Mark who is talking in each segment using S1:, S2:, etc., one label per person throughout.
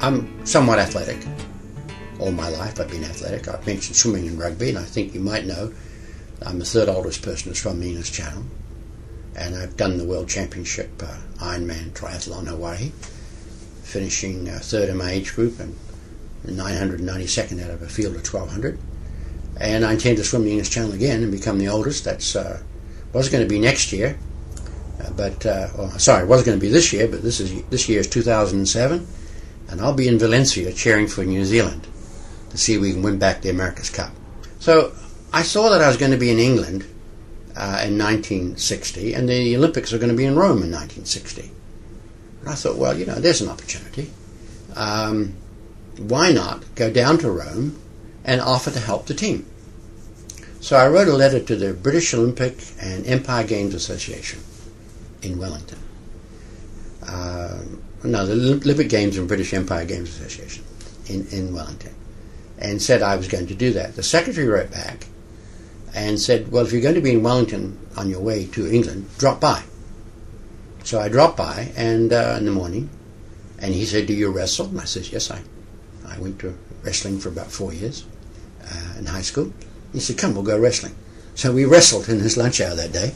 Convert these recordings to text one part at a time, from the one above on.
S1: I'm somewhat athletic. All my life I've been athletic. I've mentioned swimming and rugby, and I think you might know I'm the third oldest person to swim the English Channel, and I've done the World Championship Ironman Triathlon Hawaii, finishing third in my age group and 992nd out of a field of 1,200. And I intend to swim the English Channel again and become the oldest. That's was going to be next year, it was going to be this year, but this year is 2007, and I'll be in Valencia cheering for New Zealand to see if we can win back the America's Cup. So I saw that I was going to be in England in 1960, and the Olympics are going to be in Rome in 1960. And I thought, well, there's an opportunity. Why not go down to Rome and offer to help the team? So I wrote a letter to the British Olympic and Empire Games Association in Wellington. The Olympic Games and British Empire Games Association in Wellington, and said I was going to do that. The secretary wrote back and said, well, if you're going to be in Wellington on your way to England, drop by. So I dropped by and in the morning, and he said, do you wrestle? And I said, yes, I went to wrestling for about 4 years in high school. He said, come, we'll go wrestling. So we wrestled in his lunch hour that day,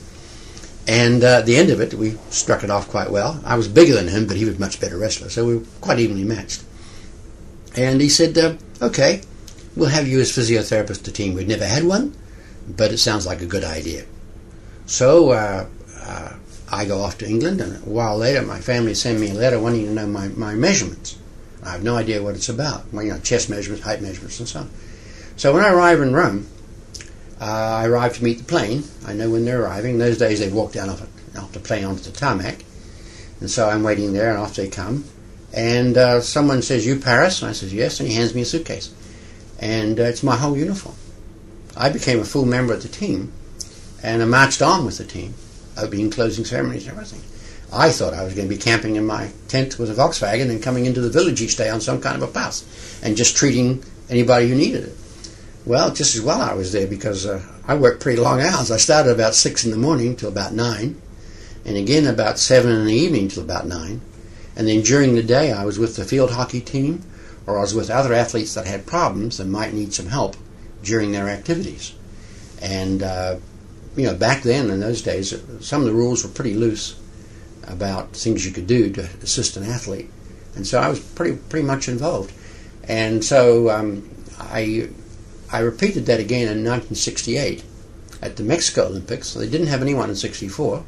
S1: and at the end of it, we struck it off quite well. I was bigger than him, but he was a much better wrestler, so we were quite evenly matched. And he said, okay, we'll have you as physiotherapist to the team. We'd never had one, but it sounds like a good idea. So I go off to England, and a while later my family sent me a letter wanting to know my measurements. I have no idea what it's about. Chest measurements, height measurements, and so on. So when I arrive in Rome, I arrive to meet the plane. I know when they're arriving. In those days they'd walk down off the plane onto the tarmac. And so I'm waiting there, and off they come. And someone says, you Paris? And I says, yes, and he hands me a suitcase. And it's my whole uniform. I became a full member of the team, and I marched on with the team, opening, closing ceremonies and everything. I thought I was going to be camping in my tent with a Volkswagen and coming into the village each day on some kind of a pass and just treating anybody who needed it. Well, just as well I was there, because I worked pretty long hours. I started about 6 in the morning till about 9, and again about 7 in the evening till about 9. And then during the day I was with the field hockey team, or I was with other athletes that had problems and might need some help during their activities. And back then, in those days, some of the rules were pretty loose about things you could do to assist an athlete, and so I was pretty much involved. And so I repeated that again in 1968 at the Mexico Olympics. So they didn't have anyone in 64,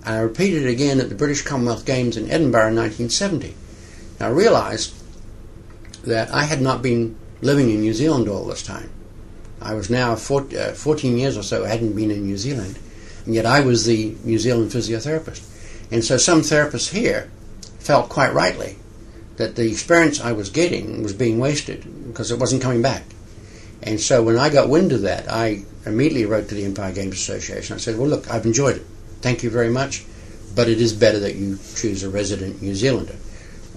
S1: and I repeated it again at the British Commonwealth Games in Edinburgh in 1970. Now I realized that I had not been living in New Zealand all this time. I was now 14 years or so I hadn't been in New Zealand, and yet I was the New Zealand physiotherapist. And so some therapists here felt quite rightly that the experience I was getting was being wasted because it wasn't coming back. And so when I got wind of that, I immediately wrote to the Empire Games Association. I said, well, look, I've enjoyed it. Thank you very much, but it is better that you choose a resident New Zealander.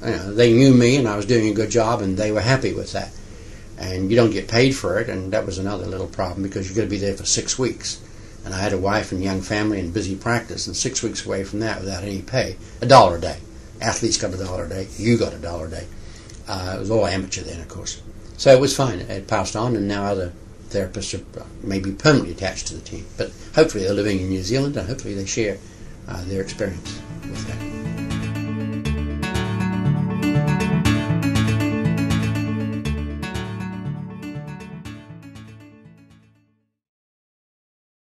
S1: They knew me and I was doing a good job, and they were happy with that. And you don't get paid for it, and that was another little problem, because you've got to be there for 6 weeks. And I had a wife and young family and busy practice, and 6 weeks away from that without any pay. $1 a day. Athletes got $1 a day. You got $1 a day. It was all amateur then, of course. So it was fine. It passed on, and now other therapists are maybe permanently attached to the team. But hopefully they're living in New Zealand, and hopefully they share their experience with that.